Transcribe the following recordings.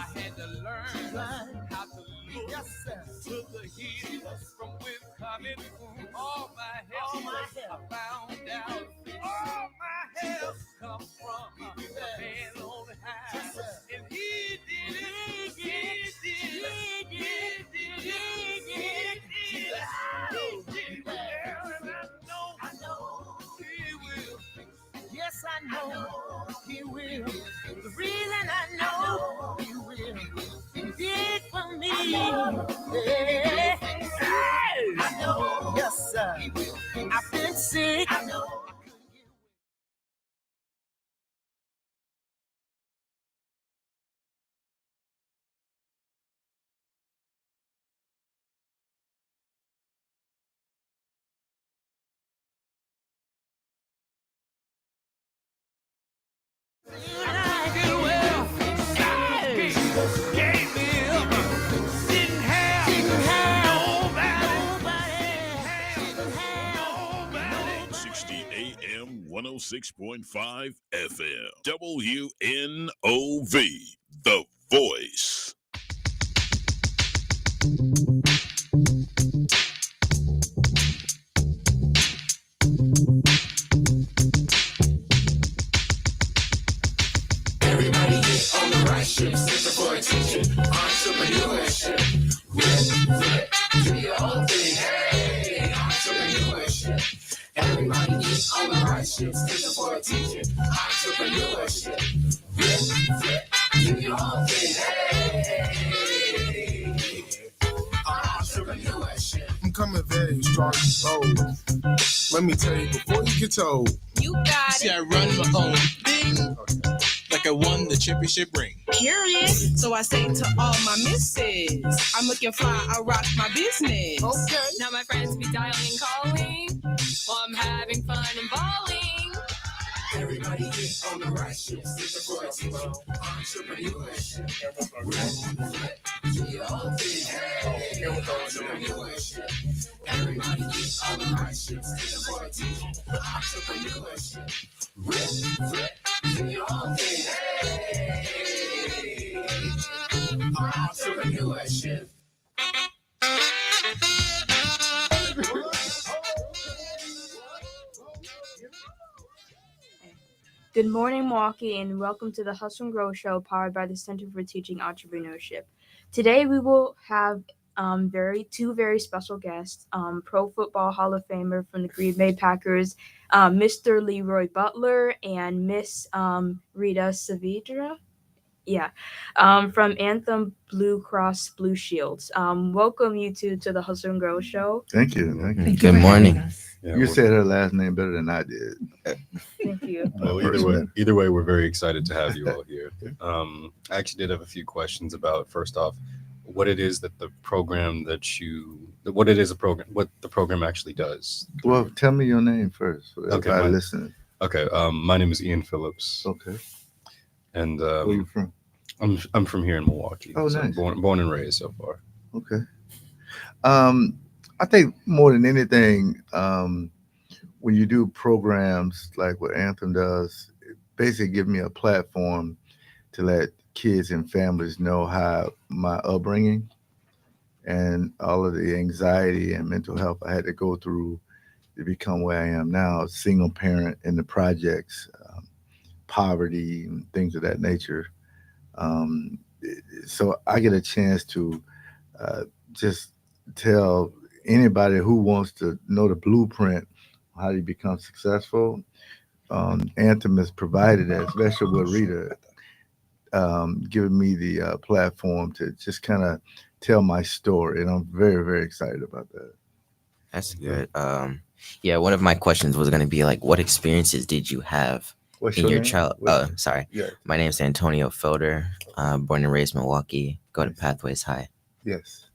had to learn how to look to the hills from which coming all my help. I found out all my help come from the man on high, and he did it. And I know he will. Yes, I know he will. The reason I know he will, he did for me. Hey, I know. Yes, sir. I've been sick. I know. AM 106.5 FM. WNOV, The Voice. Everybody get on the right ship, center for attention, entrepreneurship. Do your own thing, hey, entrepreneurship. Everybody get on the right ship, center for attention, entrepreneurship. Do your own thing, hey, entrepreneurship. I'm coming very strong and bold. Let me tell you before you get told. You got See, I run my own thing, like I won the championship ring. curious. So I say to all my misses, I'm looking fly, I rock my business. Okay. Now my friends be dialing and calling, while I'm having fun and balling. Everybody get on the right ship, center for attention, entrepreneurship. Do your own thing, hey, entrepreneurship. Everybody get on the right ship, center for attention, entrepreneurship. Do your own thing, hey, entrepreneurship. Good morning, Milwaukee, and welcome to the Hustle and Grow Show powered by the Center for Teaching Entrepreneurship. Today, we will have two very special guests, Pro Football Hall of Famer from the Green Bay Packers, Mr. Leroy Butler, and Miss RITA SAAVEDRA. From Anthem Blue Cross Blue Shields. Welcome you two to the Hustle and Grow Show. Thank you. Good morning. Yeah, You said her last name better than I did. Thank you. well, either way, we're very excited to have you all here. I actually did have a few questions about, first off, what it is that the program what the program actually does. Well, tell me your name first. Okay, I listen. Okay, my name is Ian Phillips. Okay. And Where are you from? I'm from here in Milwaukee. Oh, so nice. Born and raised so far. Okay. I think more than anything, when you do programs like what Anthem does, it basically gives me a platform to let kids and families know how my upbringing and all of the anxiety and mental health I had to go through to become where I am now, single parent in the projects, poverty and things of that nature. So I get a chance to just tell anybody who wants to know the blueprint how you become successful. Anthem has provided that, especially with RITA, giving me the platform to just kind of tell my story, and I'm very, very excited about that. That's good. One of my questions was going to be like, what experiences did you have in your child? My name is Antonio Felder, born and raised Milwaukee, go to Pathways High. Yes.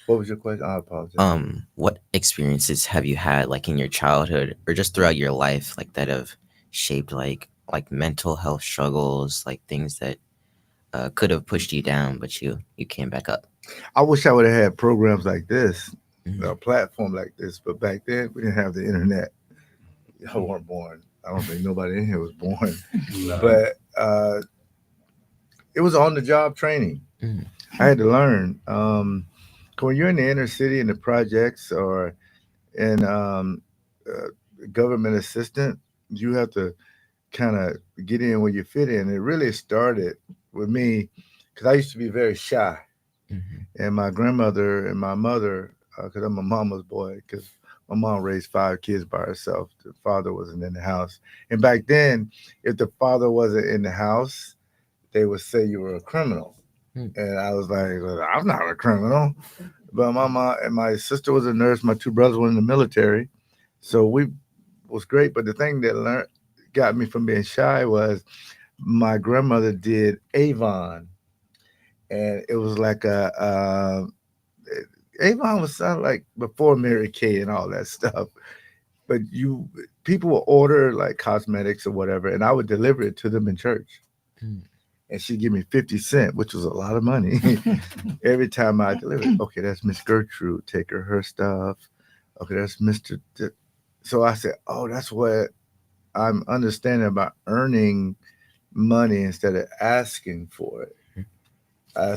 What was your question? I apologize. What experiences have you had like in your childhood or just throughout your life, like that have shaped like mental health struggles, like things that could have pushed you down, but you came back up? I wish I would have had programs like this, a platform like this, but back then we didn't have the internet. Y'all weren't born. I don't think nobody in here was born. No. But it was on the job training. Mm. I had to learn. 'Cause when you're in the inner city in the projects or in government assistant, you have to kind of get in where you fit in. It really started with me because I used to be very shy, Mhm. and my grandmother and my mother, because I'm a mama's boy, because my mom raised 5 kids by herself. The father wasn't in the house, and back then, if the father wasn't in the house, they would say you were a criminal. Hmm. And I was like, "Well, I'm not a criminal." But my mom and my sister was a nurse. My 2 brothers were in the military, so we was great. But the thing that got me from being shy was my grandmother did Avon, and it was like Avon was sound like before Mary Kay and all that stuff. But people would order like cosmetics or whatever, and I would deliver it to them in church. Mm. And she'd give me 50 cents, which was a lot of money every time I delivered. Okay, that's Miss Gertrude. Take her stuff. Okay, that's Mr. So I said, oh, that's what I'm understanding about earning money instead of asking for it.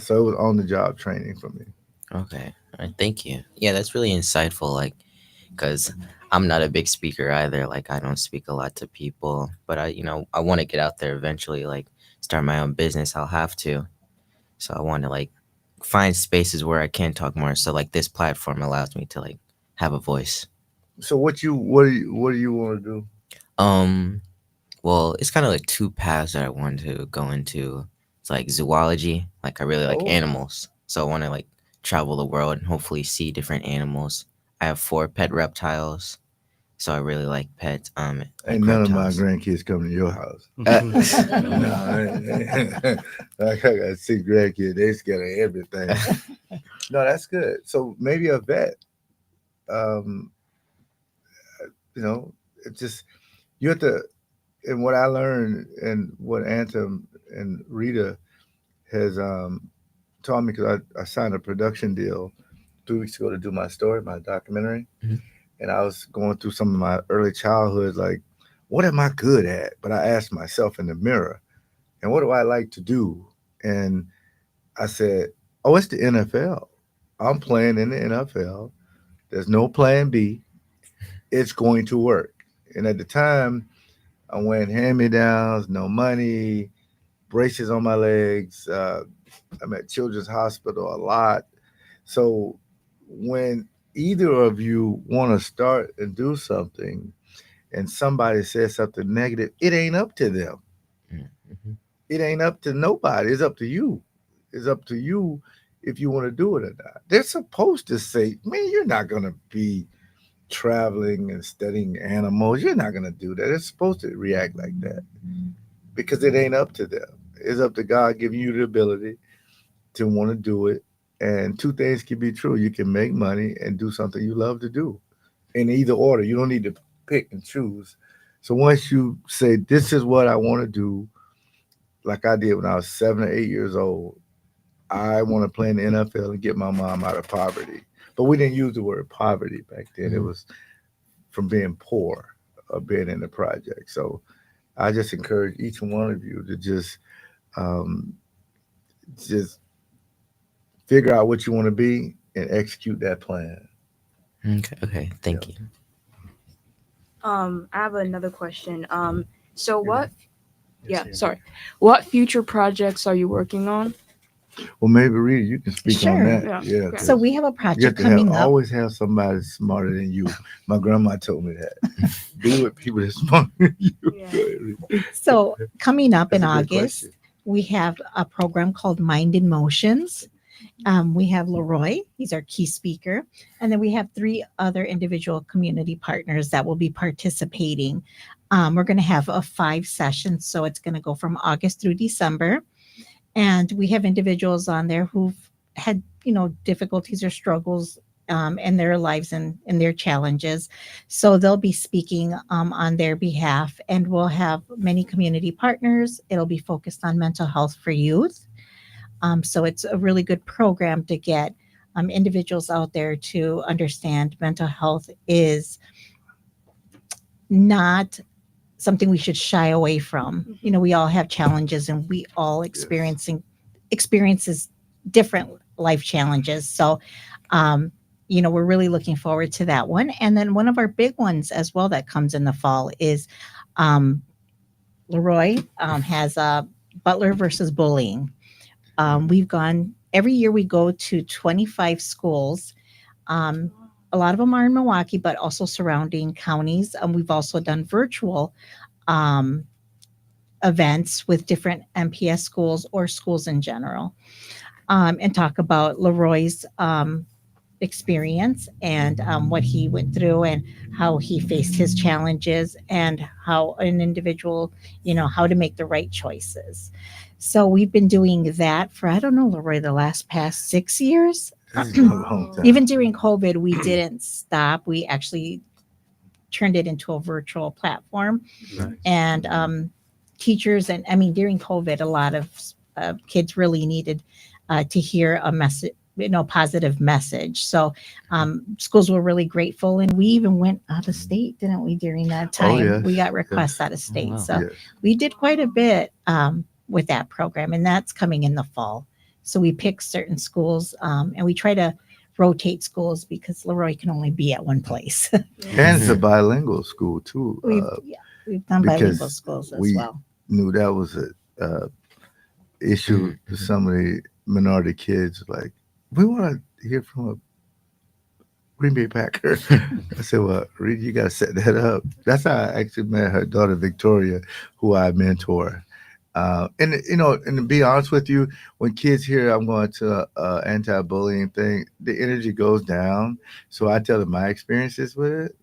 So it was on the job training for me. Okay. All right, thank you. Yeah, that's really insightful. Like, because I'm not a big speaker either. Like, I don't speak a lot to people, but I want to get out there eventually. Like, start my own business. I'll have to. So I want to like find spaces where I can talk more. So like this platform allows me to like have a voice. So what do you want to do? Well, it's kind of like 2 paths that I want to go into. It's like zoology. Like I really like Oh. animals, so I want to like travel the world and hopefully see different animals. I have 4 pet reptiles, so I really like pets. Like Ain't none of my reptiles. grandkids coming to your house. Uh, No, I got 6 grandkids. They scared of everything. No, that's good. So maybe a vet. Um, it just you have to. And what I learned and what Anthem and Rita has taught me, because I signed a production deal 2 weeks ago to do my story, my documentary, Mhm. and I was going through some of my early childhood, like, what am I good at? But I asked myself in the mirror, and what do I like to do? And I said, oh, it's the NFL. I'm playing in the NFL. There's no plan B. It's going to work. And at the time, I went hand-me-downs, no money, braces on my legs. I'm at Children's Hospital a lot. So when either of you want to start and do something and somebody says something negative, it ain't up to them. Mhm. It ain't up to nobody. It's up to you. It's up to you if you want to do it or not. They're supposed to say, man, you're not going to be traveling and studying animals. You're not going to do that. It's supposed to react like that because it ain't up to them. It's up to God giving you the ability to want to do it. And 2 things can be true. You can make money and do something you love to do in either order. You don't need to pick and choose. So once you say, this is what I want to do, like I did when I was 7 or 8 years old, I want to play in the NFL and get my mom out of poverty. But we didn't use the word poverty back then. It was from being poor or being in the project. So I just encourage each one of you to just figure out what you want to be and execute that plan. Okay. Thank you. I have another question. So Yeah. what? Yes, Yeah, sorry. What future projects are you working on? Well, maybe Rita, you can speak on Sure. that. Yeah. Yeah. So we have a You have project to coming up. always have somebody smarter than you. My grandma told me that. Be with people that's smarter than you. Yeah. Go ahead, Rita. So coming up That's in a good August, question. we have a program called Mind in Motions. We have Leroy, he's our key speaker. And then we have 3 other individual community partners that will be participating. We're going to have 5 sessions. So it's going to go from August through December. And we have individuals on there who've had, difficulties or struggles in their lives and in their challenges. So they'll be speaking on their behalf. And we'll have many community partners. It'll be focused on mental health for youth. So it's a really good program to get individuals out there to understand mental health is not something we should shy away from. We all have challenges and we all experiencing experiences different life challenges. So, um, we're really looking forward to that one. And then one of our big ones as well that comes in the fall is um, Leroy has Butler versus bullying. We've gone every year, we go to 25 schools. Um, a lot of them are in Milwaukee, but also surrounding counties. We've also done virtual um, events with different MPS schools or schools in general, and talk about Leroy's experience and what he went through and how he faced his challenges and how an individual, how to make the right choices. So we've been doing that for, I don't know, Leroy, the past 6 years. This is a long time. Even during COVID, we didn't stop. We actually turned it into a virtual platform. Nice. And teachers, and I mean, during COVID, a lot of kids really needed to hear a message, positive message. So schools were really grateful, and we even went out of state, didn't we? During that time, yes, we got requests yes. out of state. wow. So Yes. we did quite a bit with that program, and that's coming in the fall. So we pick certain schools, and we try to rotate schools because Leroy can only be at one place. And it's a bilingual school too. We've done bilingual because schools as we well. knew that was a issue to some of the minority kids. Like, we want to hear from a Green Bay Packer. I said, well, Reed, you got to set that up. That's how I actually met her daughter, Victoria, who I mentor. And to be honest with you, when kids hear I'm going to anti-bullying thing, the energy goes down. So I tell them my experiences with it,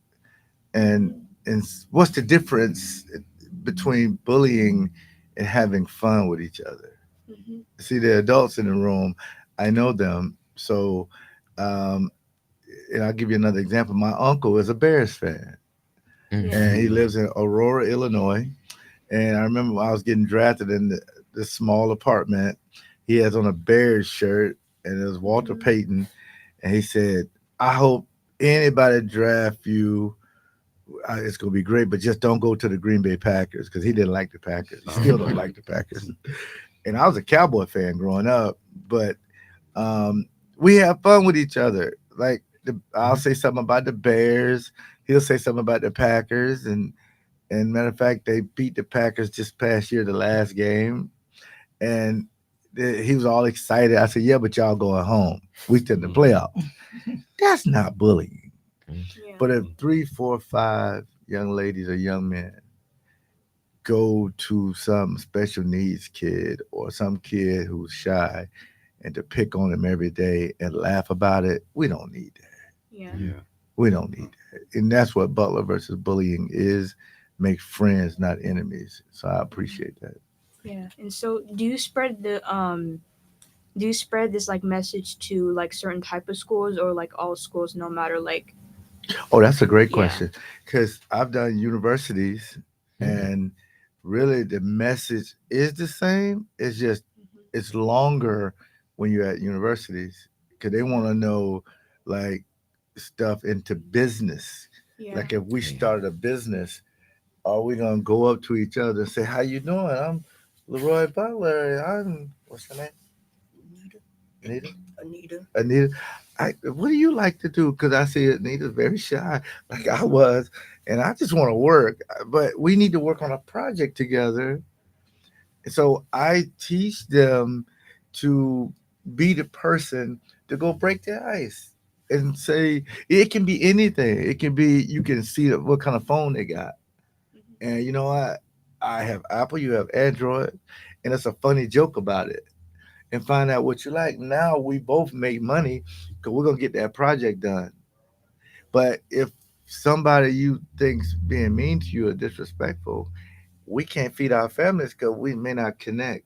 and what's the difference between bullying and having fun with each other. Mhm. See, the adults in the room, I know them. So, and I'll give you another example. My uncle is a Bears fan, and he lives in Aurora, Illinois. And I remember when I was getting drafted in this small apartment, he has on a Bears shirt, and it was Walter Payton. And he said, I hope anybody draft you, it's going to be great, but just don't go to the Green Bay Packers, because he didn't like the Packers. He still don't like the Packers. And I was a Cowboy fan growing up, but we have fun with each other. Like, I'll say something about the Bears. He'll say something about the Packers. And matter of fact, they beat the Packers just past year, the last game. And he was all excited. I said, yeah, but y'all going home. We to the playoff. That's not bullying. Yeah. But if 3, 4, 5 young ladies or young men go to some special needs kid or some kid who's shy and to pick on him every day and laugh about it, we don't need that. Yeah. We don't need that. And that's what Butler versus bullying is. Make friends, not enemies. So I appreciate that. Yeah. And so do you spread this like message to like certain type of schools, or like all schools, no matter like? Oh, that's a great Yeah. question, because I've done universities, and really the message is the same. It's just it's longer when you're at universities, because they want to know like stuff into business. Yeah. Like, if we started a business, are we gonna go up to each other and say, "How you doing? I'm Leroy Butler. I'm what's her name? Anita. What do you like to do? Because I see Anita's very shy, like I was, and I just want to work. But we need to work on a project together. So I teach them to be the person to go break the ice and say it can be anything. It can be, you can see what kind of phone they got. And you know what? I have Apple, you have Android, and it's a funny joke about it. And find out what you like. Now we both make money because we're gonna get that project done. But if somebody you think's being mean to you or disrespectful, we can't feed our families because we may not connect.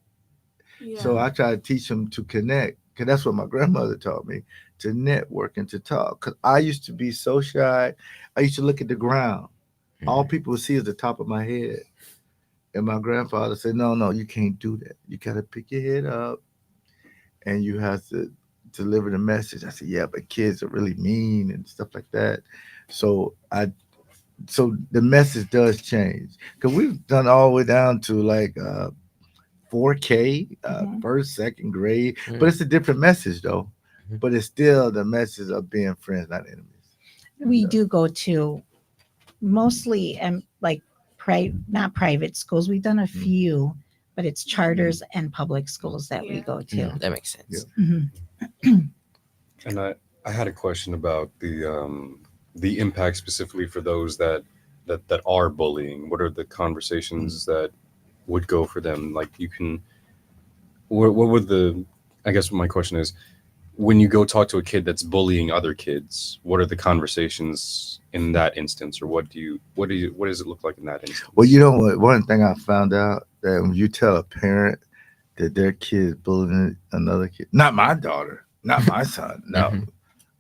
Yeah. So I try to teach them to connect, because that's what my grandmother taught me, to network and to talk. Because I used to be so shy. I used to look at the ground. All people would see is the top of my head. And my grandfather said, no, no, you can't do that. You got to pick your head up and you have to deliver the message. I said, yeah, but kids are really mean and stuff like that. So the message does change, because we've done all the way down to like 4K, first, second grade, but it's a different message though. But it's still the message of being friends, not enemies. We do go to mostly like not private schools. We've done a few, but it's charters and public schools that we go to. That makes sense. And I had a question about the impact specifically for those that are bullying. What are the conversations that would go for them? Like you can, what would I guess my question is, when you go talk to a kid that's bullying other kids, what are the conversations in that instance, or what does it look like in that instance? Well, you know what? One thing I found out that when you tell a parent that their kid bullying another kid, not my daughter, not my son, no.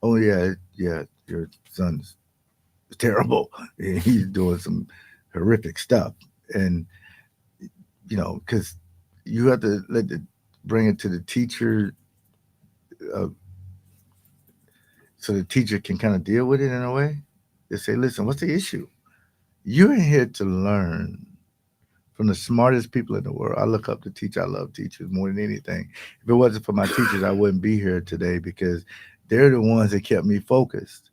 Oh yeah, your son's terrible. He's doing some horrific stuff, and you know, because you have to bring it to the teacher. So the teacher can kind of deal with it in a way. They say, listen, what's the issue? You're here to learn from the smartest people in the world. I look up to teachers. I love teachers more than anything. If it wasn't for my teachers, I wouldn't be here today because they're the ones that kept me focused.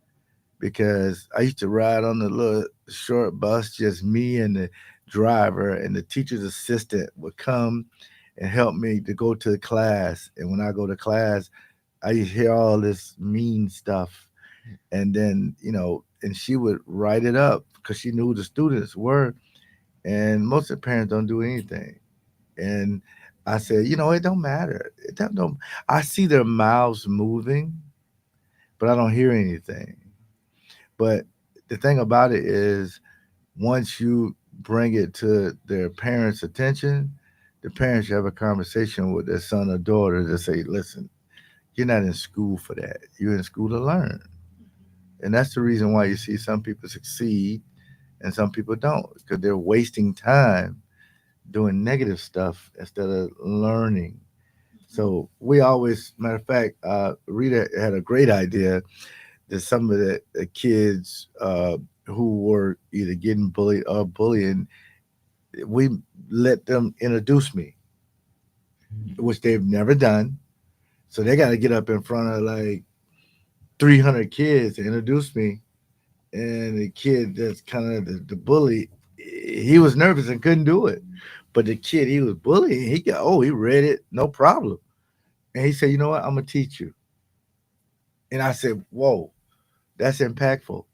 Because I used to ride on the little short bus, just me and the driver, and the teacher's assistant would come and help me to go to the class. And when I go to class, I used to hear all this mean stuff. And then, you know, and she would write it up because she knew who the students were. And most of the parents don't do anything. And I said, you know, it don't matter. I see their mouths moving, but I don't hear anything. But the thing about it is, once you bring it to their parents' attention, the parents should have a conversation with their son or daughter to say, listen, you're not in school for that. You're in school to learn. And that's the reason why you see some people succeed and some people don't, because they're wasting time doing negative stuff instead of learning. So we always, matter of fact, Rita had a great idea that some of the kids who were either getting bullied or bullying, we let them introduce me, which they've never done. So they got to get up in front of like 300 kids to introduce me. And the kid that's kind of the bully, he was nervous and couldn't do it. But the kid he was bullying, he read it, no problem. And he said, you know what, I'm going to teach you. And I said, whoa, that's impactful.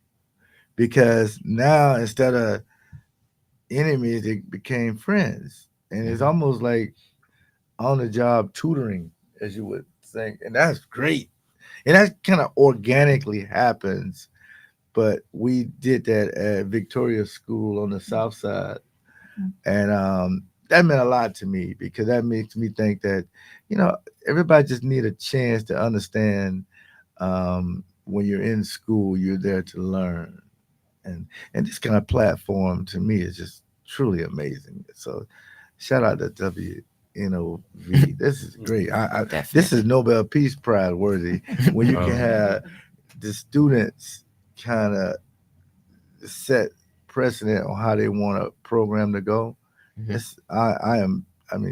Because now instead of enemies, they became friends. And it's almost like on the job tutoring, as you would think. And that's great. And that kind of organically happens. But we did that at Victoria School on the South Side. And that meant a lot to me because that makes me think that, you know, everybody just need a chance to understand when you're in school, you're there to learn. And this kind of platform to me is just truly amazing. So shout out to WNOV. This is great. This is Nobel Peace Prize worthy when you can have the students kind of set precedent on how they want a program to go.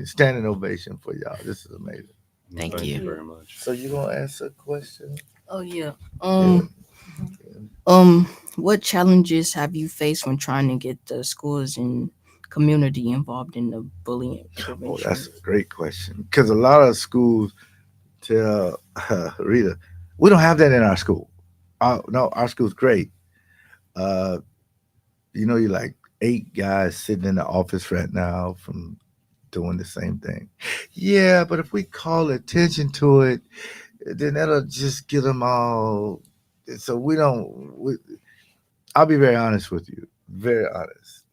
Standing ovation for y'all. This is amazing. Thank you very much. So you gonna ask a question? Oh yeah. What challenges have you faced when trying to get the schools and community involved in the bullying prevention? Oh, that's a great question. Because a lot of schools tell Rita, we don't have that in our school. No, our school's great. You know, you're like 8 guys sitting in the office right now from doing the same thing. Yeah, but if we call attention to it, then that'll just get them all. So I'll be very honest with you. Very honest.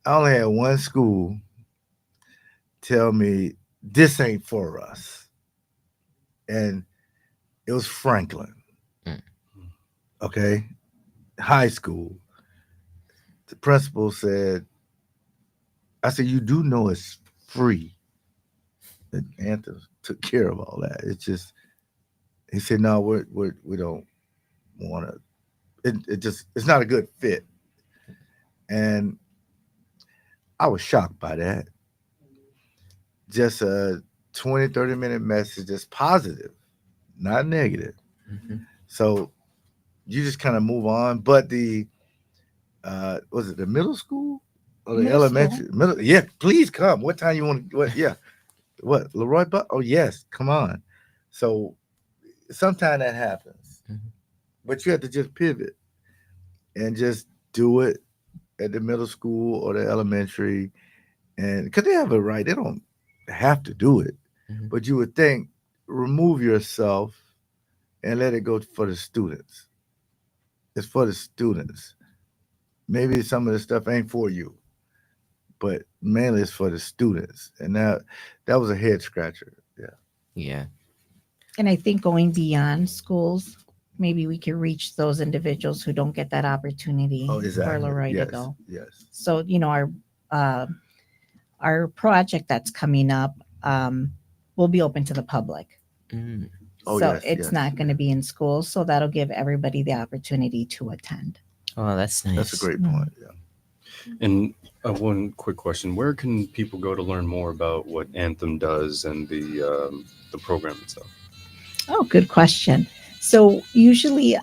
I only had one school tell me this ain't for us. And it was Franklin. Okay. High school. The principal said, I said, you do know it's free. And Anthem took care of all that. It's just, he said, no, we don't want to. It's not a good fit. And I was shocked by that. just a 20-30 minute message that's positive, not negative. So you just kind of move on. But the was it the middle school or the Middle school. elementary? Middle, yeah, please come. What time you want? What? Yeah, what? Leroy? But oh yes, come on. So sometimes that happens, but you have to just pivot and just do it at the middle school or the elementary, and because they have a right, they don't have to do it, but you would think remove yourself and let it go for the students. It's for the students. Maybe some of the stuff ain't for you, but mainly it's for the students. And that was a head scratcher. Yeah. Yeah. And I think going beyond schools, maybe we can reach those individuals who don't get that opportunity Oh, for exactly. Leroy Yes. to go. Yes. So, our project that's coming up will be open to the public. Oh, So yes, it's yes, not going to be in schools. So that'll give everybody the opportunity to attend. Oh, that's nice. That's a great point. Yeah. And one quick question: where can people go to learn more about what Anthem does and the program itself? Oh, good question. So usually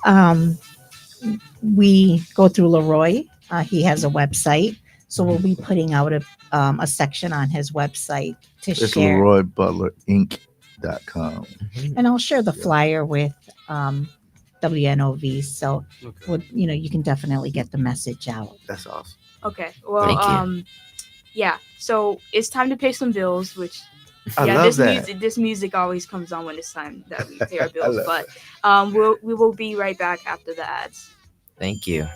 we go through Leroy. He has a website. So we'll be putting out a section on his website to It's share. LeroyButlerInc.com. And I'll share the flyer with WNOV. So you can definitely get the message out. That's awesome. Okay. Well, Thank you. Yeah. So it's time to pay some bills, which I love this that. music always comes on when it's time that we pay our I bills. love But we will be right back after the ads. Thank you.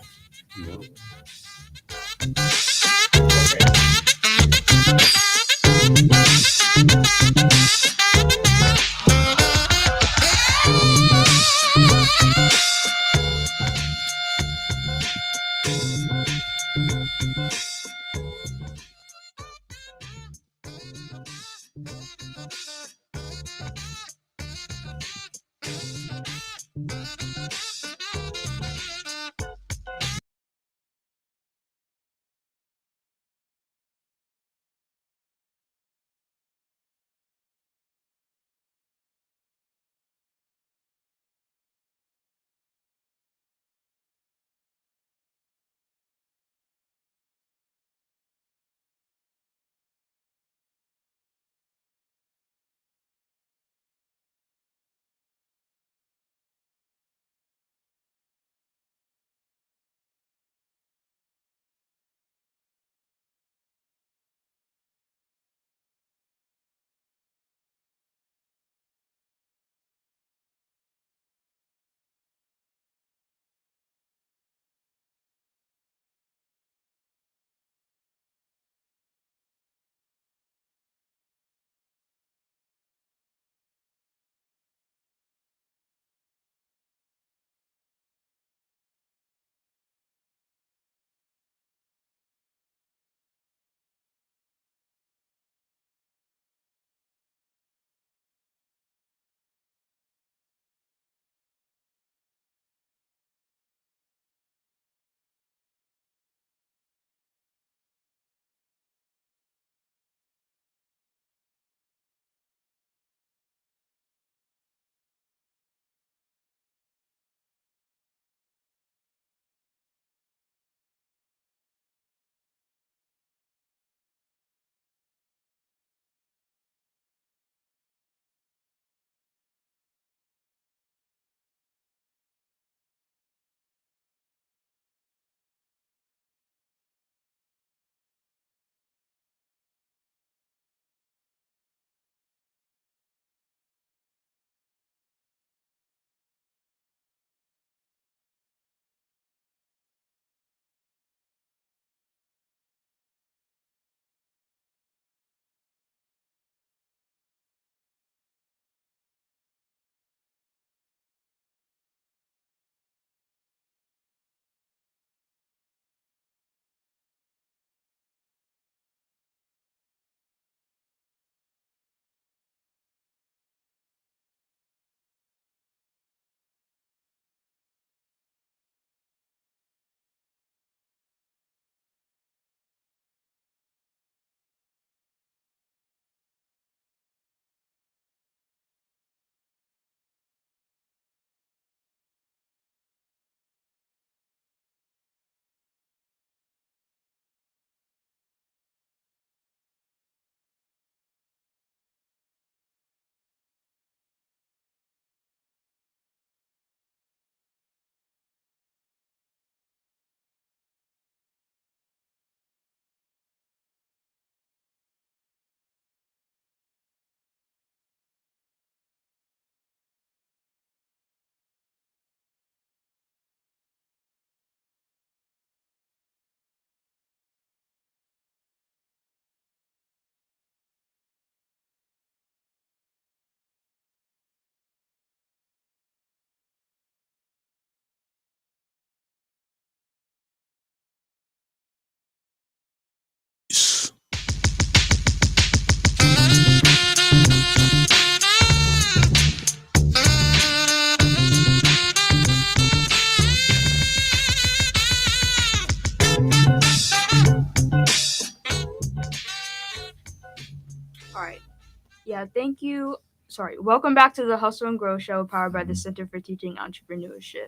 Thank you. Sorry. Welcome back to the Hustle and Grow Show, powered by the Center for Teaching Entrepreneurship.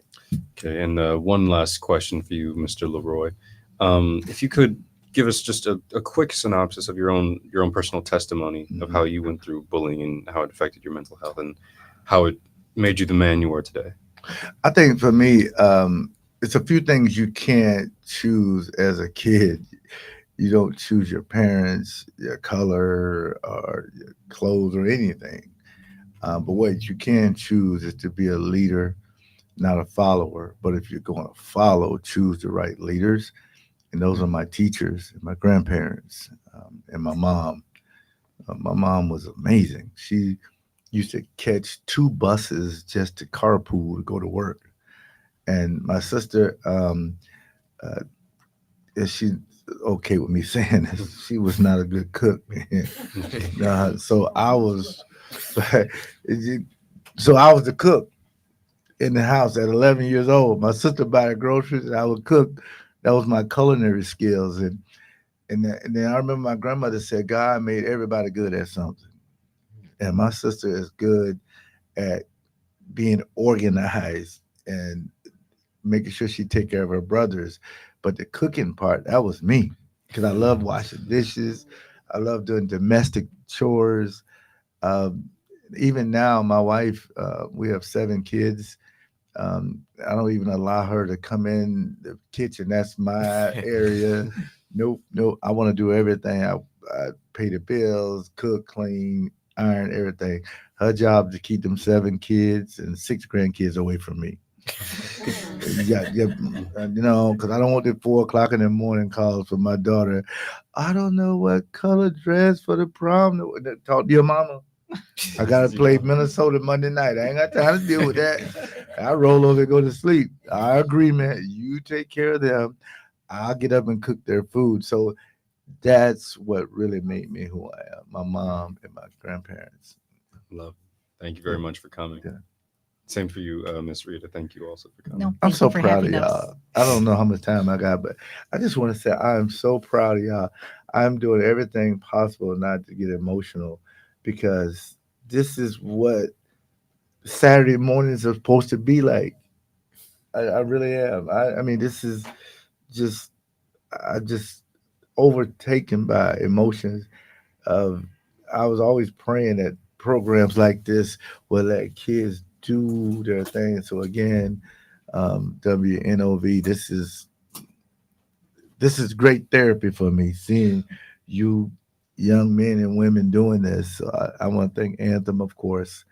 Okay, and one last question for you, Mr. Leroy. If you could give us just a quick synopsis of your own personal testimony of how you went through bullying and how it affected your mental health and how it made you the man you are today. I think for me, it's a few things you can't choose as a kid. You don't choose your parents, your color, or your clothes, or anything. But what you can choose is to be a leader, not a follower. But if you're going to follow, choose the right leaders. And those are my teachers, and my grandparents, and my mom. My mom was amazing. She used to catch 2 buses just to carpool to go to work. And my sister, uh, is she okay with me saying this? She was not a good cook, man. So I was, so I was the cook in the house at 11 years old. My sister buy the groceries, and I would cook. That was my culinary skills, and then I remember my grandmother said, God made everybody good at something, and my sister is good at being organized and making sure she take care of her brothers. But the cooking part, that was me, because I love washing dishes. I love doing domestic chores. Um, Even now, my wife, we have 7 kids. I don't even allow her to come in the kitchen. That's my area. Nope, nope. I want to do everything. I pay the bills, cook, clean, iron, everything. Her job is to keep them 7 kids and 6 grandkids away from me. Yeah, yeah, because I don't want the 4 o'clock in the morning calls from my daughter. I don't know what color dress for the prom. Talk to your mama. I gotta play Minnesota Monday night. I ain't got time to deal with that. I roll over and go to sleep. Our agreement, you take care of them. I'll get up and cook their food. So that's what really made me who I am. My mom and my grandparents. Love. Thank you very much for coming. Yeah. Same for you, Miss Rita. Thank you also for coming. No, I'm thank so you for proud of having us. y'all. I don't know how much time I got, but I just want to say I am so proud of y'all. I'm doing everything possible not to get emotional, because this is what Saturday mornings are supposed to be like. I really am. I mean, this is just, I just overtaken by emotions of, I was always praying that programs like this will let kids do their thing. So again, WNOV, this is great therapy for me, seeing you young men and women doing this. So I want to thank Anthem, of course.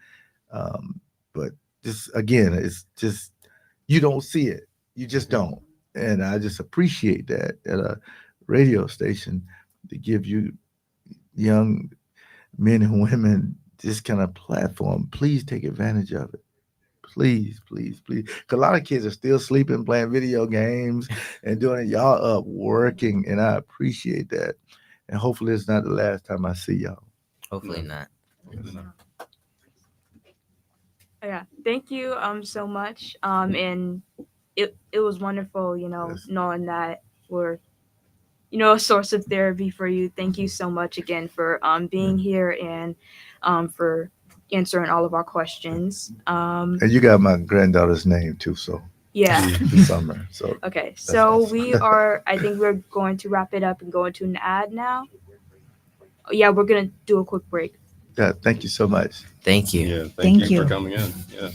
But just again, it's just, you don't see it. You just don't. And I just appreciate that at a radio station, to give you young men and women this kind of platform. Please take advantage of it. Please, please, please. Because a lot of kids are still sleeping, playing video games, and doing it. Y'all up working, and I appreciate that. And hopefully, it's not the last time I see y'all. Hopefully not. Yeah, thank you so much. And it was wonderful, Yes. knowing that we're a source of therapy for you. Thank you so much again for being here and for answering all of our questions. And you got my granddaughter's name too, so Yeah. Summer. So Okay, that's so awesome. we are. I think we're going to wrap it up and go into an ad now. Yeah, we're gonna do a quick break. Yeah, thank you so much. Thank you. Yeah, Thank thank you you. for coming in. Yeah.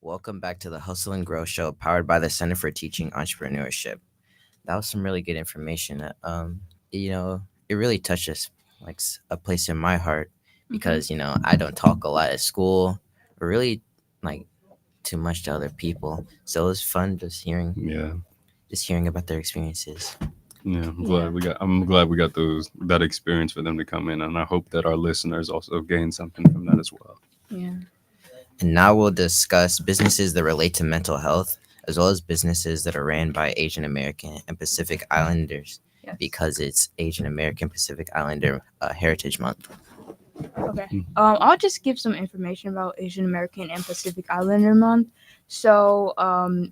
Welcome back to the Hustle and Grow Show, powered by the Center for Teaching Entrepreneurship. That was some really good information. It really touches like a place in my heart because I don't talk a lot at school, or really like too much to other people. So it was fun just hearing about their experiences. Yeah, I'm glad we got that experience for them to come in, and I hope that our listeners also gain something from that as well. Yeah. And now we'll discuss businesses that relate to mental health, as well as businesses that are ran by Asian American and Pacific Islanders, because it's Asian American Pacific Islander Heritage Month. Okay. I'll just give some information about Asian American and Pacific Islander Month. So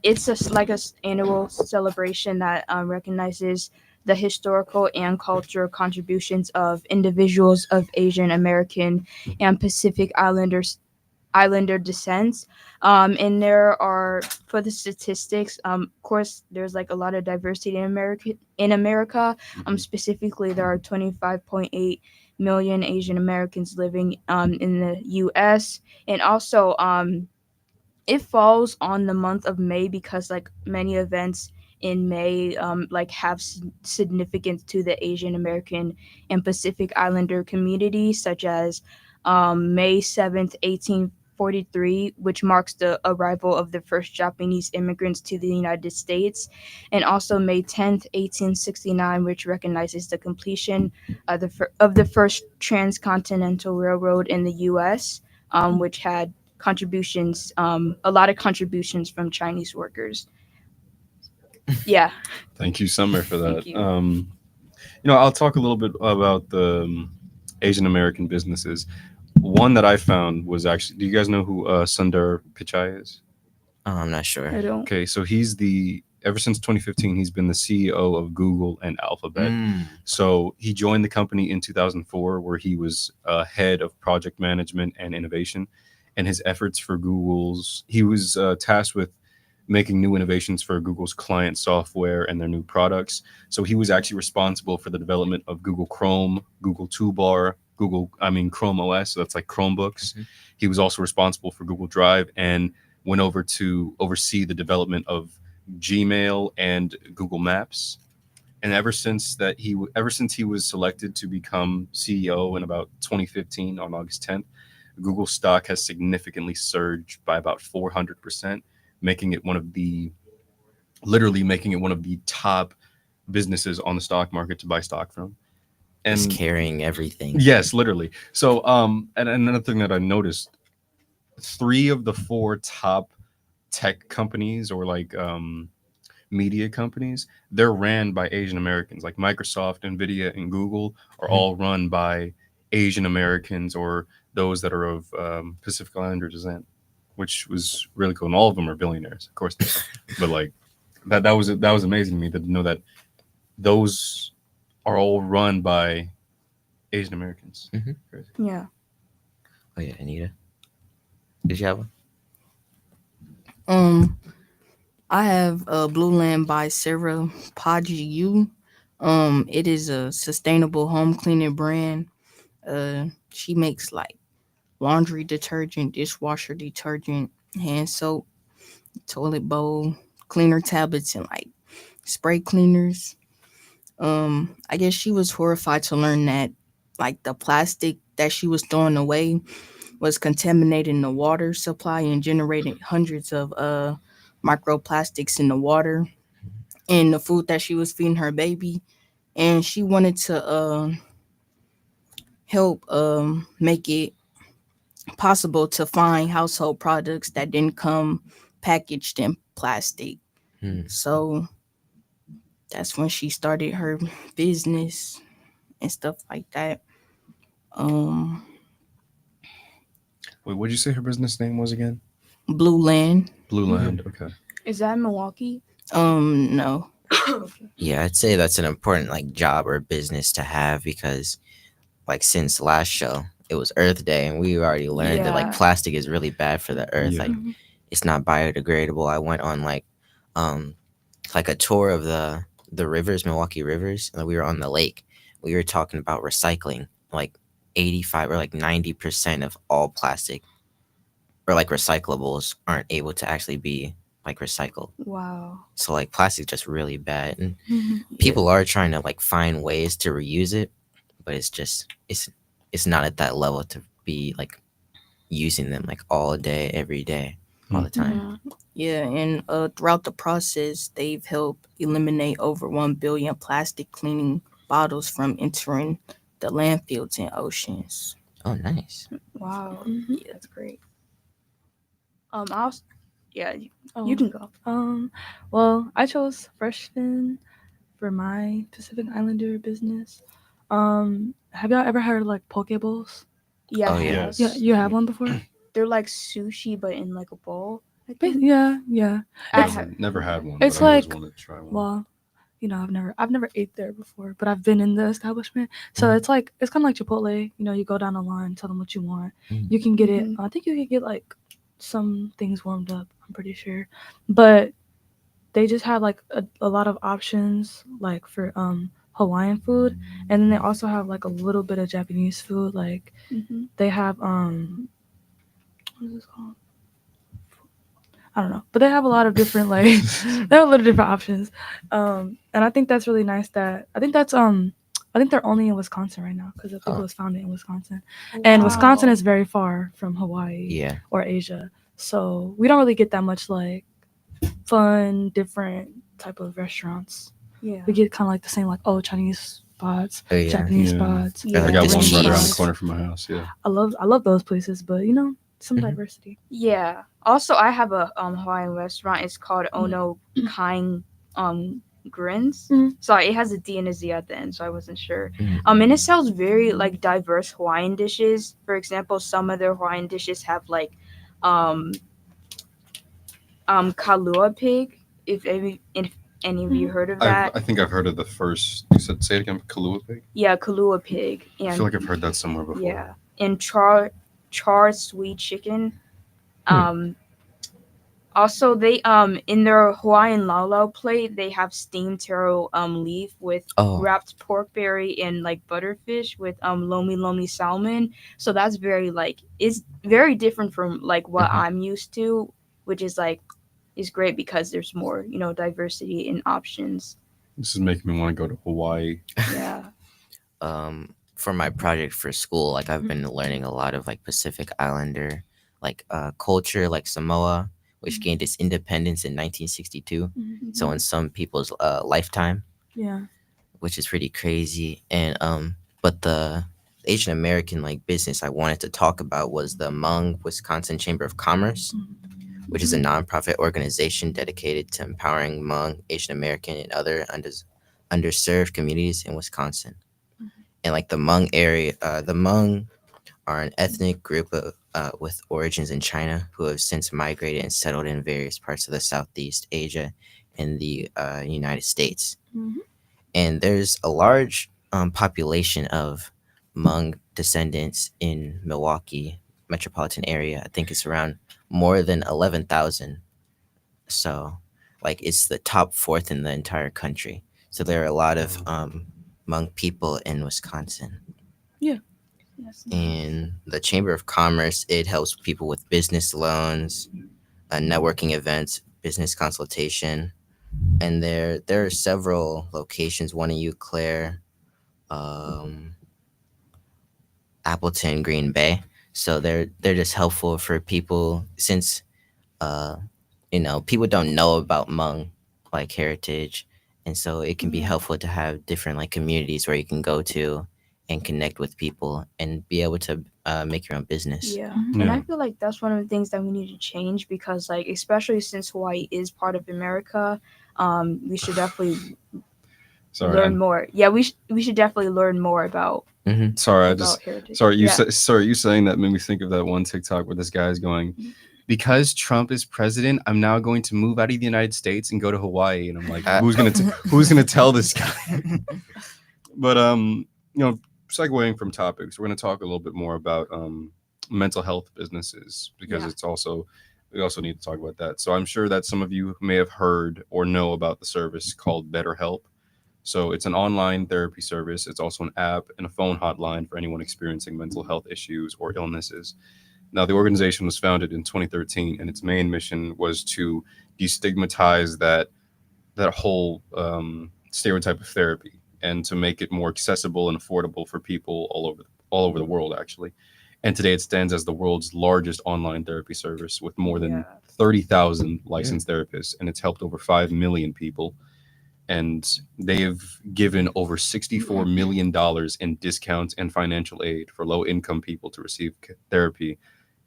it's like a annual celebration that recognizes the historical and cultural contributions of individuals of Asian American and Pacific Islander descent. And there are, for the statistics, of course, there's like a lot of diversity in America. Specifically, there are 25.8 million Asian Americans living in the U.S. And also, it falls on the month of May because like many events in May like have significance to the Asian American and Pacific Islander community, such as May 7th, 1843, which marks the arrival of the first Japanese immigrants to the United States, and also May 10th, 1869, which recognizes the completion of the first transcontinental railroad in the U.S., which had a lot of contributions from Chinese workers. Yeah. Thank you, Summer, for that. Thank you. I'll talk a little bit about the Asian American businesses. One that I found was actually, do you guys know who Sundar Pichai is? I'm not sure. I don't. Okay, so ever since 2015, he's been the CEO of Google and Alphabet. So he joined the company in 2004, where he was head of project management and innovation. And his efforts for he was tasked with making new innovations for Google's client software and their new products. So he was actually responsible for the development of Google Chrome, Google Toolbar, Chrome OS, so that's like Chromebooks. He was also responsible for Google Drive and went over to oversee the development of Gmail and Google Maps. And ever since he was selected to become CEO in about 2015 on August 10th, Google stock has significantly surged by about 400%, making it one of the top businesses on the stock market to buy stock from. And it's carrying everything. Yes, literally. So, and another thing that I noticed, 3 of the 4 top tech companies or like media companies, they're ran by Asian Americans. Like Microsoft, Nvidia, and Google are all run by Asian Americans or those that are of Pacific Islander descent, which was really cool. And all of them are billionaires, of course. But like that was amazing to me to know that those are all run by Asian Americans. Crazy. Yeah. Oh yeah, Anita, did you have one? I have Blue Land by Sarah Pajiu. It is a sustainable home cleaning brand. She makes like laundry detergent, dishwasher detergent, hand soap, toilet bowl, cleaner tablets, and like spray cleaners. I guess she was horrified to learn that like the plastic that she was throwing away was contaminating the water supply and generating hundreds of microplastics in the water and the food that she was feeding her baby. And she wanted to help make it possible to find household products that didn't come packaged in plastic. So that's when she started her business and stuff like that. Wait, what did you say her business name was again? Blue Land. Blue Land. Okay. Is that in Milwaukee? No. Okay. Yeah, I'd say that's an important like job or business to have because like since last show it was Earth Day and we already learned that like plastic is really bad for the earth. Like it's not biodegradable. I went on like a tour of the rivers, Milwaukee rivers, and we were on the lake. We were talking about recycling, like 85 or like 90% of all plastic or like recyclables aren't able to actually be like recycled. Wow. So like plastic just really bad, and Yeah. people are trying to like find ways to reuse it, but it's not at that level to be like using them like all day, every day, all the time. Yeah, and throughout the process, they've helped eliminate over 1 billion plastic cleaning bottles from entering the landfills and oceans. Oh, nice. Wow. Yeah. That's great. I was, yeah, you Oh, can go. Well, I chose freshman for my Pacific Islander business. Have y'all ever heard of like poke bowls? Yeah, Oh, I yeah. have. Yeah, you have one before? They're like sushi, but in like a bowl. I think. Yeah, yeah. I It's have. Never had one, it's but I always like wanted to try one. well, I've never ate there before, but I've been in the establishment. So it's kind of like Chipotle. You go down the line, tell them what you want. You can get it. I think you can get like some things warmed up. I'm pretty sure, but they just have like a lot of options like for Hawaiian food, and then they also have like a little bit of Japanese food. Like they have what is this called? I don't know, but they have a lot of different like they have a lot of different options, and I think that's really nice. I think they're only in Wisconsin right now because I think it was founded in Wisconsin, and Wisconsin is very far from Hawaii or Asia, so we don't really get that much like fun, different type of restaurants. Yeah, we get kind of like the same like Chinese spots, Oh, yeah. Japanese Yeah. spots. I got one right around the spots. corner from my house. Yeah. I love those places, but some diversity. Yeah. Also, I have a Hawaiian restaurant. It's called Ono Kaing Grins. So it has a D and a Z at the end, so I wasn't sure. And it sells very like diverse Hawaiian dishes. For example, some of their Hawaiian dishes have like kalua pig. If any of you heard of that. I think I've heard of the first. You said say it again. Kalua pig. Yeah, kalua pig. And I feel like I've heard that somewhere before. Yeah, and charred sweet chicken. Also, they in their Hawaiian laulau plate, they have steamed taro leaf with wrapped pork berry and like butterfish with lomi lomi salmon. So that's it's very different from like what I'm used to, which is great because there's more diversity in options. This is making me want to go to Hawaii. Yeah. For my project for school, like I've been learning a lot of like Pacific Islander like culture, like Samoa, which gained its independence in 1962. So in some people's lifetime. Yeah. Which is pretty crazy. And but the Asian American like business I wanted to talk about was the Hmong Wisconsin Chamber of Commerce, which is a nonprofit organization dedicated to empowering Hmong, Asian American, and other underserved communities in Wisconsin. And like the Hmong area, the Hmong are an ethnic group of with origins in China who have since migrated and settled in various parts of the Southeast Asia and the United States. And there's a large population of Hmong descendants in Milwaukee metropolitan area. I think it's around more than 11,000. So like it's the top fourth in the entire country. So there are a lot of Hmong people in Wisconsin. Yeah. And the Chamber of Commerce, it helps people with business loans, networking events, business consultation. And there are several locations, one in Eau Claire, Appleton, Green Bay. So they're just helpful for people since people don't know about Hmong like heritage, and so it can be helpful to have different like communities where you can go to and connect with people and be able to make your own business. Yeah. And I feel like that's one of the things that we need to change because like especially since Hawaii is part of America, we should definitely learn more. Yeah, we should definitely learn more about heritage. You saying that made me think of that one TikTok where this guy is going, because Trump is president, I'm now going to move out of the United States and go to Hawaii. And I'm like, who's gonna tell this guy? But segueing from topics, we're going to talk a little bit more about mental health businesses because we also need to talk about that. So I'm sure that some of you may have heard or know about the service called BetterHelp. So it's an online therapy service. It's also an app and a phone hotline for anyone experiencing mental health issues or illnesses. Now, the organization was founded in 2013, and its main mission was to destigmatize that whole stereotype of therapy and to make it more accessible and affordable for people all over the world, actually. And today it stands as the world's largest online therapy service with more than 30,000 licensed therapists, and it's helped over 5 million people. And they've given over $64 million in discounts and financial aid for low income people to receive therapy,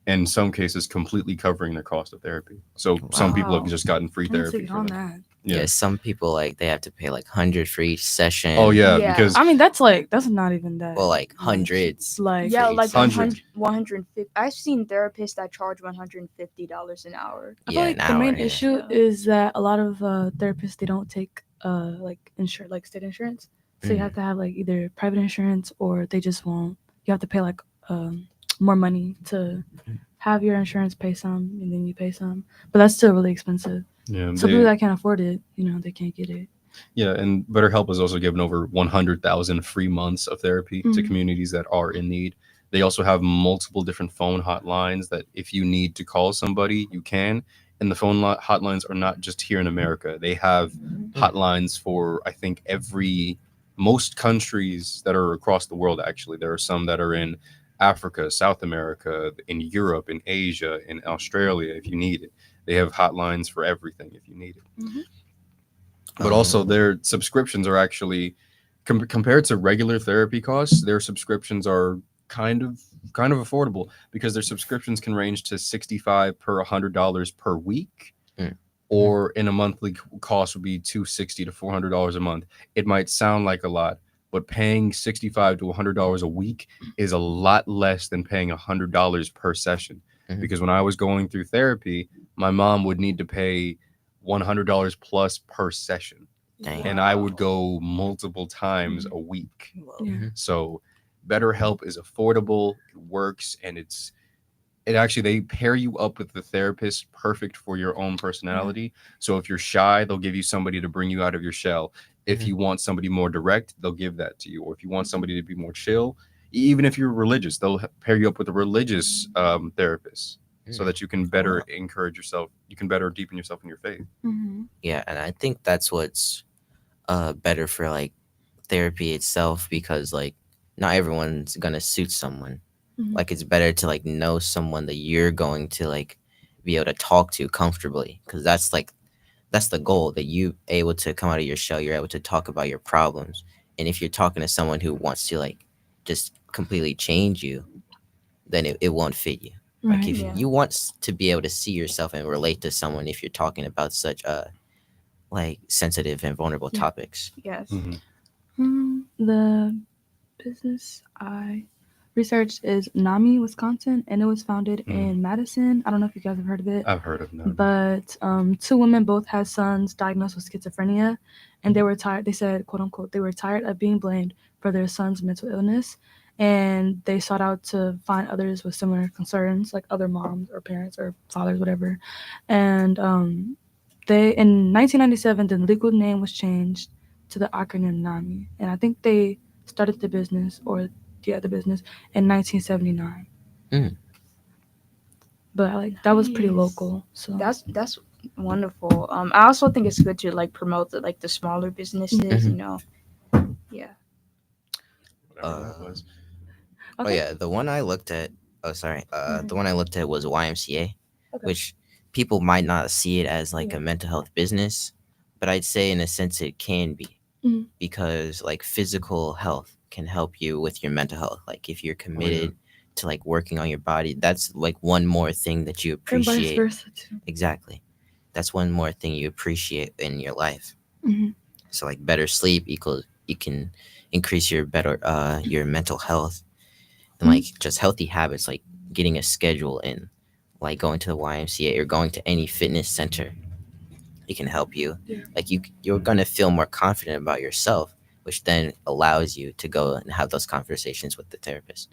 and in some cases completely covering their cost of therapy. So some people have just gotten free therapy from that. Yeah, some people like they have to pay like 100 for each session. Oh yeah, because I mean that's not even that. Well, like hundreds. Like Yeah, for each like session. 150. I've seen therapists that charge $150 an hour. I feel like the main issue is that a lot of therapists, they don't take like state insurance. So you have to have like either private insurance or they just won't. You have to pay like more money to have your insurance pay some and then you pay some. But that's still really expensive. Yeah, So people that can't afford it, they can't get it. Yeah, and BetterHelp has also given over 100,000 free months of therapy to communities that are in need. They also have multiple different phone hotlines that if you need to call somebody, you can. And the phone hotlines are not just here in America. They have hotlines for, I think, most countries that are across the world, actually. There are some that are in Africa, South America, in Europe, in Asia, in Australia, if you need it. They have hotlines for everything if you need it. But also their subscriptions are actually compared to regular therapy costs, their subscriptions are kind of affordable because their subscriptions can range to $65 per $100 per week, or in a monthly cost would be $260 to $400 a month. It might sound like a lot, but paying $65 to $100 a week is a lot less than paying $100 per session. Because when I was going through therapy, my mom would need to pay $100 plus per session. Dang. And I would go multiple times a week. So BetterHelp is affordable, it works, and it actually, they pair you up with the therapist perfect for your own personality. So if you're shy, they'll give you somebody to bring you out of your shell. If you want somebody more direct, they'll give that to you. Or if you want somebody to be more chill, even if you're religious, they'll pair you up with a religious therapist so that you can better encourage yourself. You can better deepen yourself in your faith. Yeah, and I think that's what's better for like therapy itself, because like not everyone's gonna suit someone. Like it's better to like know someone that you're going to like be able to talk to comfortably, because that's the goal, that you able to come out of your shell, you're able to talk about your problems. And if you're talking to someone who wants to like just completely change you, then it won't fit you. Like if you want to be able to see yourself and relate to someone, if you're talking about such like sensitive and vulnerable topics. Yes. The business I researched is NAMI, Wisconsin, and it was founded in Madison. I don't know if you guys have heard of it. I've heard of NAMI. But two women both had sons diagnosed with schizophrenia, and they were tired. They said, quote unquote, they were tired of being blamed for their son's mental illness, and they sought out to find others with similar concerns, like other moms or parents or fathers, whatever. And they, in 1997, the legal name was changed to the acronym NAMI, and I think they started the business in 1979. But like that was pretty local, so that's wonderful. I also think it's good to like promote the smaller businesses, Yeah. Oh yeah, the one I looked at. The one I looked at was YMCA, which people might not see it as like a mental health business, but I'd say in a sense it can be, because like physical health can help you with your mental health. Like if you're committed to like working on your body, that's like one more thing that you appreciate. And vice versa too. Exactly, that's one more thing you appreciate in your life. So like better sleep equals you can increase your mental health, and like just healthy habits, like getting a schedule in, like going to the YMCA or going to any fitness center. It can help you. Like you're gonna feel more confident about yourself, which then allows you to go and have those conversations with the therapist.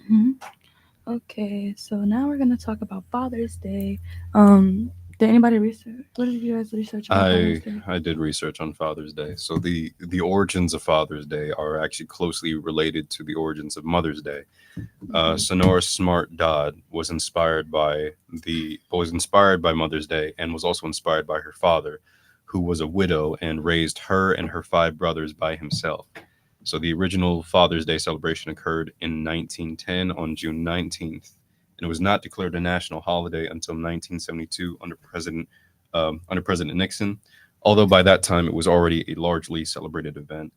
Okay, so now we're gonna talk about Father's Day. Did anybody research? What did you guys research on Father's Day? I did research on Father's Day. So the origins of Father's Day are actually closely related to the origins of Mother's Day. Sonora Smart Dodd was inspired by Mother's Day and was also inspired by her father, who was a widow and raised her and her 5 brothers by himself. So the original Father's Day celebration occurred in 1910 on June 19th. And it was not declared a national holiday until 1972 under President Nixon, although by that time it was already a largely celebrated event.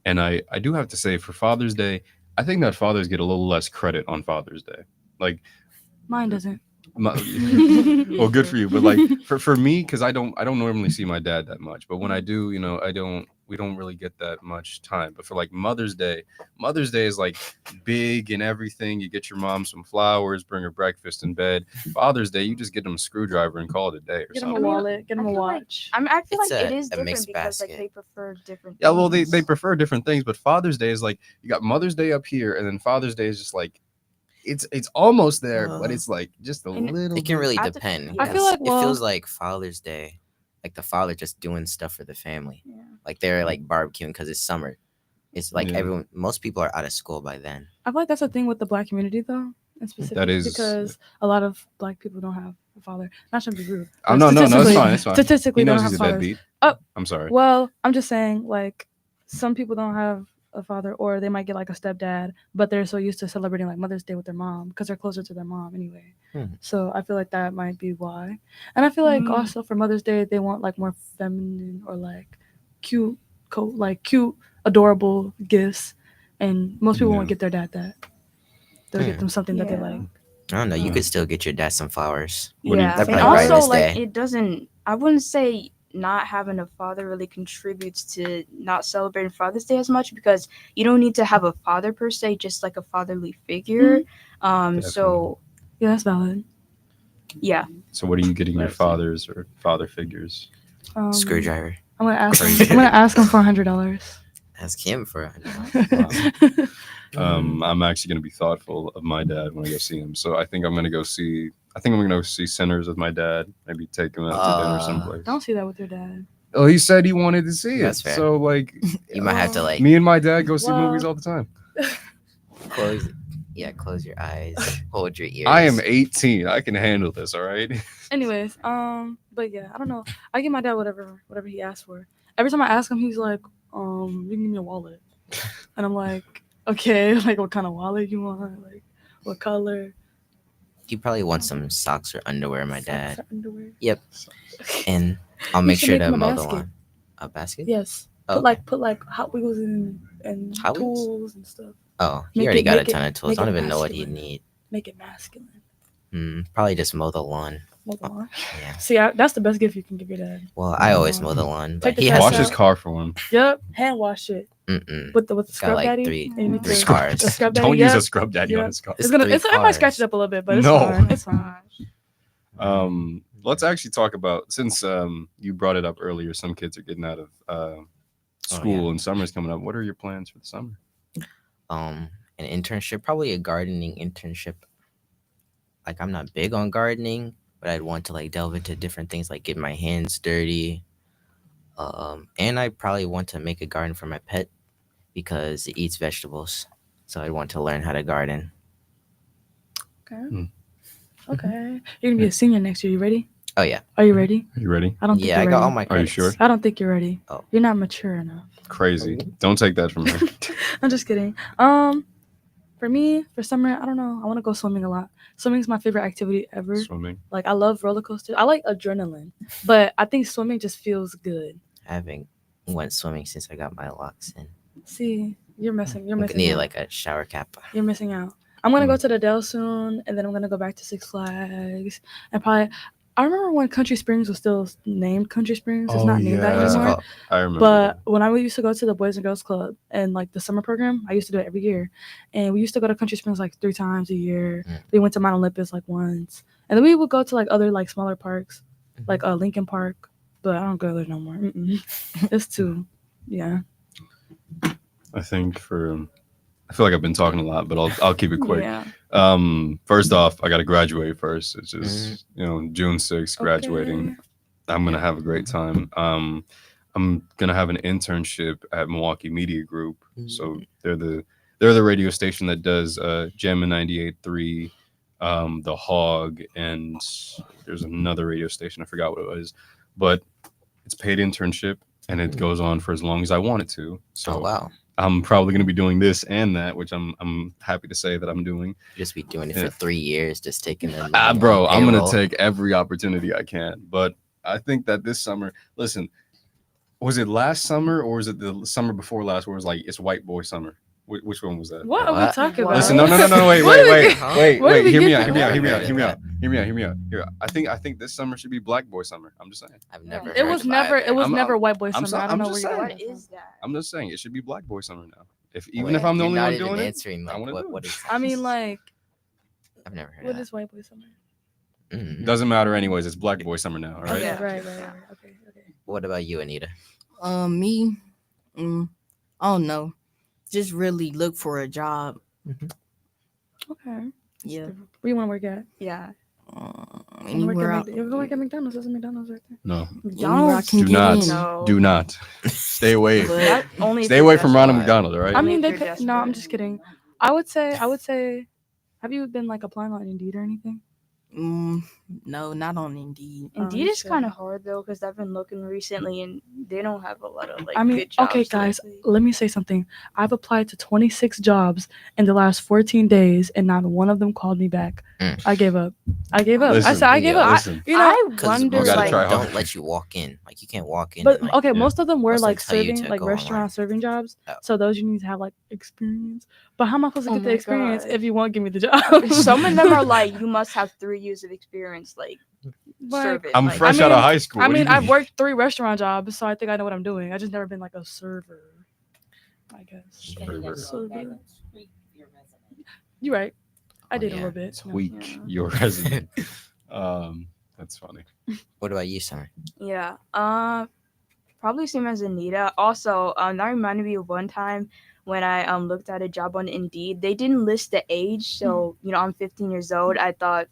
And I do have to say, for Father's Day, I think that fathers get a little less credit on Father's Day. Like, Mine doesn't. Well, good for you, but like for me, because I don't normally see my dad that much, but when I do, we don't really get that much time. But for like Mother's Day is like big and everything. You get your mom some flowers, bring her breakfast in bed. Father's Day, you just get them a screwdriver and call it a day or Get something. them a wallet, get them a watch. I feel It's like it a- is a different mixed because like basket. they prefer different. Yeah, well, things. they prefer different things, but Father's Day is like, you got Mother's Day up here, and then Father's Day is just like, it's almost there, but it's like just a little. It can really I depend. I feel because like, it well- feels like Father's Day, like the father just doing stuff for the family. Like they're like barbecuing because it's summer. It's like Yeah. most people are out of school by then. I feel like that's the thing with the Black community, though, in specific, That is- because a lot of Black people don't have a father. Not trying to be rude. Oh, but no, it's statistically- fine, it's fine. Statistically, He they knows don't he's have a fathers. deadbeat. Oh, I'm sorry. Well, I'm just saying, like, some people don't have a father, or they might get like a stepdad, but they're so used to celebrating like Mother's Day with their mom because they're closer to their mom anyway. So I feel like that might be why. And I feel like also for Mother's Day, they want like more feminine or like cute, cute, adorable gifts. And most people won't get their dad that. They'll get them something that they like. I don't know. You could still get your dad some flowers. Yeah, That'd and probably brighten also his like day. it doesn't. I wouldn't say not having a father really contributes to not celebrating Father's Day as much because you don't need to have a father per se, just like a fatherly figure. So yeah, that's valid. Yeah. So what are you getting your fathers or father figures? Screwdriver. I'm gonna ask him. I'm gonna ask him for $100. Ask him for $100. I'm actually going to be thoughtful of my dad when I go see him. So I think I'm going to go see Sinners with my dad. Maybe take him out to dinner someplace. Don't see that with your dad. Oh, he said he wanted to see That's it. fair. So like, You might have to like me and my dad go see Well- movies all the time. close your eyes, hold your ears. I am 18. I can handle this. All right. Anyways, but yeah, I don't know. I give my dad whatever he asks for. Every time I ask him, he's like, you can give me a wallet, and I'm like, okay, like what kind of wallet you want? Like what color? You probably want some socks or underwear, my dad. Socks or underwear? Yep. And I'll You make should sure make to him a mow the basket. lawn. A basket? Yes. Oh, Put like Hot Wheels and Hot Wheels? tools and stuff. Oh, he Make already it- got a make it- ton of tools. make I don't it even know what he'd masculine. need. Make it masculine. Probably just mow the lawn. Mow the lawn. Yeah. See, that's the best gift you can give your dad. Well, I always mow the lawn, Take but the he trash has Wash out. his car for him. Yep, hand wash it Mm-mm. with the Got scrub like daddy. three And you need to- cars. the scrub Don't daddy, use yep. a scrub daddy on his car. It's gonna. three It might scratch cars. it up a little bit, but it's No. fine. It's fine. Let's actually talk about, since you brought it up earlier, some kids are getting out of school and summer's coming up. What are your plans for the summer? An internship, probably a gardening internship. Like I'm not big on gardening, but I'd want to like delve into different things, like get my hands dirty. And I probably want to make a garden for my pet because it eats vegetables. So I want to learn how to garden. Okay. Okay. You're gonna be a senior next year. You ready? Oh yeah. Are you ready? Are you ready? I don't think Yeah, you're I got ready. all my Are you credits. sure? I don't think you're ready. Oh. You're not mature enough. Crazy. Don't take that from her. I'm just kidding. For me, for summer, I don't know. I want to go swimming a lot. Swimming is my favorite activity ever. Swimming. Like I love roller coasters. I like adrenaline, but I think swimming just feels good. I haven't went swimming since I got my locks in. See, you're missing. You're I missing. need out. like a shower cap. You're missing out. I'm gonna go to the Dell soon, and then I'm gonna go back to Six Flags, and probably. I remember when Country Springs was still named Country Springs. It's not named that What's it anymore. called? I remember. But when I used to go to the Boys and Girls Club and like the summer program, I used to do it every year. And we used to go to Country Springs like 3 times a year. We went to Mount Olympus like once. And then we would go to like other like smaller parks, like Lincoln Park. But I don't go there no more. It's too, yeah. I think for I feel like I've been talking a lot, but I'll keep it quick. Yeah. First off, I got to graduate first. It's just June 6th graduating. Okay. I'm gonna have a great time. I'm gonna have an internship at Milwaukee Media Group. So they're the radio station that does Gem 98.3, The Hog, and there's another radio station, I forgot what it was, but it's paid internship and it goes on for as long as I want it to. So wow. I'm probably going to be doing this and that, which I'm happy to say that I'm doing. Just be doing it for 3 years, just taking them. Bro, I'm going to take every opportunity I can. But I think that this summer, listen, was it last summer or was it the summer before last where it was like, it's white boy summer? Which one was that? What are we talking about? Listen, no, wait, hear me out. I think this summer should be black boy summer. I'm just saying. I've never. It was never white boy summer. I don't know where you're What is that? I'm just saying it should be black boy summer now. Even if I'm the only one doing it, like, I want to do what it. is I mean, like, I've never heard what of that. is white boy summer? Doesn't matter anyways. It's black boy summer now. All right. Okay, right. Okay. What about you, Anita? Me, I don't know. Just really look for a job. Okay. Yeah. Where you want to work at? Yeah. Anywhere. You go work at McDonald's. There's a McDonald's right there. No. McDonald's. Do not. Stay away. Only Stay away from Ronald McDonald. All right. I mean, no, I'm just kidding. I would say. Have you been like applying on Indeed or anything? No, not on Indeed. Indeed is kind of hard though, because I've been looking recently and they don't have a lot of like. I mean, good jobs okay, guys, lately. let me say something. I've applied to 26 jobs in the last 14 days, and not one of them called me back. I gave up. Listen, I said I gave up. I wonder, most like, don't let you walk in. Like you can't walk in. But and, like, okay, most of them were most like tell you serving, to like go restaurant serving jobs. Oh. So those you need to have like experience. But how am I supposed to Oh get the my experience God. if you won't give me the job? Some of them are like you must have 3 years of experience, like serving. I'm like, fresh out of high school. I What do you mean, I've mean? worked 3 restaurant jobs, so I think I know what I'm doing. I just never been like a server, I guess. Server. You're right. I did a little bit. Tweak your resume. That's funny. What about you, Summer? Yeah. Probably same as Anita. Also, that reminded me of one time when I looked at a job on Indeed. They didn't list the age, so I'm 15 years old. I thought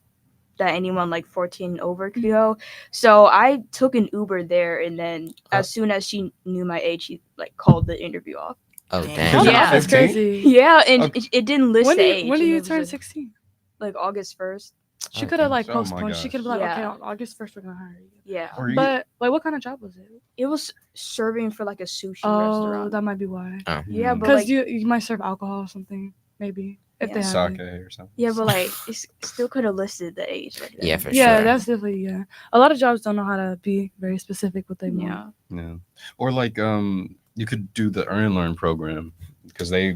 that anyone like 14 and over could go. So I took an Uber there, and then as soon as she knew my age, she like called the interview off. Oh damn! Yeah, that's crazy. Yeah, and it didn't list When the do age. you, when do and you it was, turn like, 16? Like August 1st. She could have like Oh my postponed. She could have like, gosh. okay, Yeah. on August 1st we're gonna hire you. Yeah. But like, what kind of job was it? It was serving for like a sushi Oh, restaurant. that might be why. Yeah, but Because like, you might serve alcohol or something, maybe if they have Sake it. or something. yeah, but like it still could have listed the age. Like, Yeah, for Yeah, sure. that's definitely A lot of jobs don't know how to be very specific with what they want. Yeah. Or like you could do the Earn and Learn program because they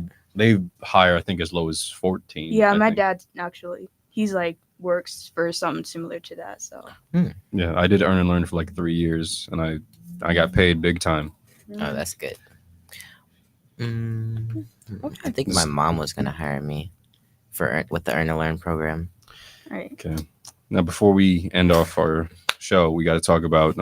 hire I think as low as 14. Yeah, I my think. dad actually, he's like works for something similar to that. So Yeah, I did Earn and Learn for like 3 years and I got paid big time. Oh, that's good. I think my mom was gonna hire me with the Earn and Learn program. Right. Okay. Now before we end off our show, we got to talk about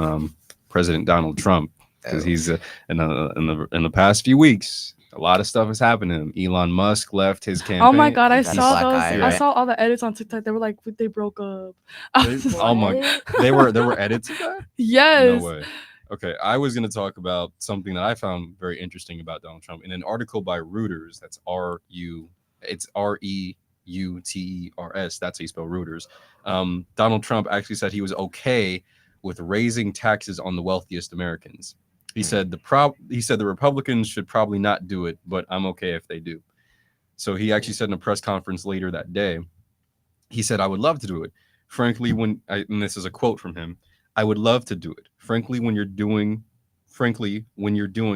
President Donald Trump because he's in the past few weeks. A lot of stuff has happened to him. Elon Musk left his campaign. Oh my god, I Got a saw black those. eye, I right? saw all the edits on TikTok. They were like they broke up. I was just Oh like, my! There were edits of that? Yes. No way. Okay, I was going to talk about something that I found very interesting about Donald Trump in an article by Reuters. That's It's REUTERS. That's how you spell Reuters. Donald Trump actually said he was okay with raising taxes on the wealthiest Americans. He said the Republicans should probably not do it, but I'm okay if they do. So he actually said in a press conference later that day, he said, "I would love to do it. Frankly, and this is a quote from him, I would love to do it. Frankly, what you're doing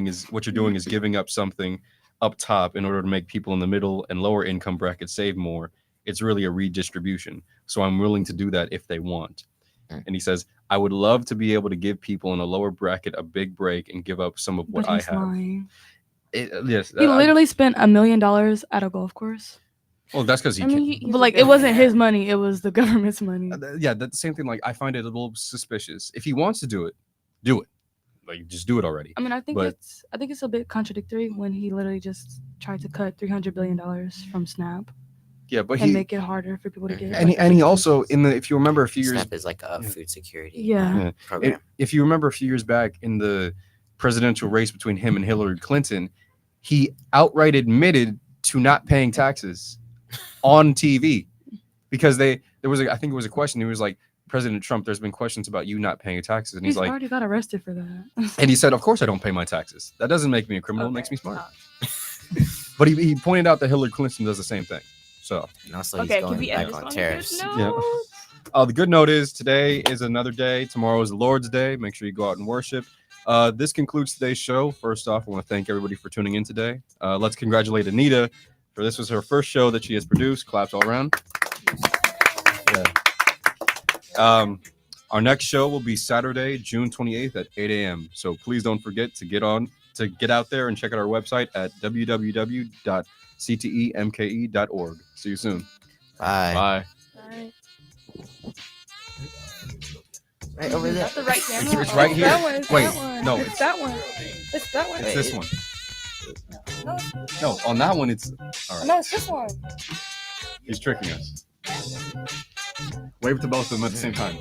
is giving up something up top in order to make people in the middle and lower income brackets save more. It's really a redistribution. So I'm willing to do that if they want." And he says, "I would love to be able to give people in a lower bracket a big break and give up some of what But I he's have." lying. Yes. He literally spent $1 million at a golf course. Well, that's because he I can't. mean, But like, it wasn't his money; it was the government's money. Yeah, that's the same thing. Like, I find it a little suspicious. If he wants to do it, do it. Like, just do it already. I mean, I think But- it's a bit contradictory when he literally just tried to cut $300 billion from SNAP. Yeah, but and make it harder for people to get. And he also if you remember a few years, SNAP is like a food security It, program. if you remember a few years back in the presidential race between him and Hillary Clinton, he outright admitted to not paying taxes on TV because I think it was a question. He was like, President Trump, there's been questions about you not paying taxes, and he's like, already got arrested for that. and he said, of course I don't pay my taxes. That doesn't make me a criminal. It makes me smart. But he pointed out that Hillary Clinton does the same thing. So and also he's going back on tariffs. Yeah. The good note is today is another day. Tomorrow is the Lord's Day. Make sure you go out and worship. This concludes today's show. First off, I want to thank everybody for tuning in today. Let's congratulate Anita for this was her first show that she has produced. Claps all around. Yeah. Our next show will be Saturday, June 28th at 8 a.m. So please don't forget to get out there and check out our website at www.ctemke.org. See you soon. Bye. Bye. Right over there. That's the right camera. It's right here. That one, it's Wait, that one. no, It's that one. It's that one. It's this one. No, No, on that one, it's all right. no, it's this one. He's tricking us. Wave to both of them at the same time.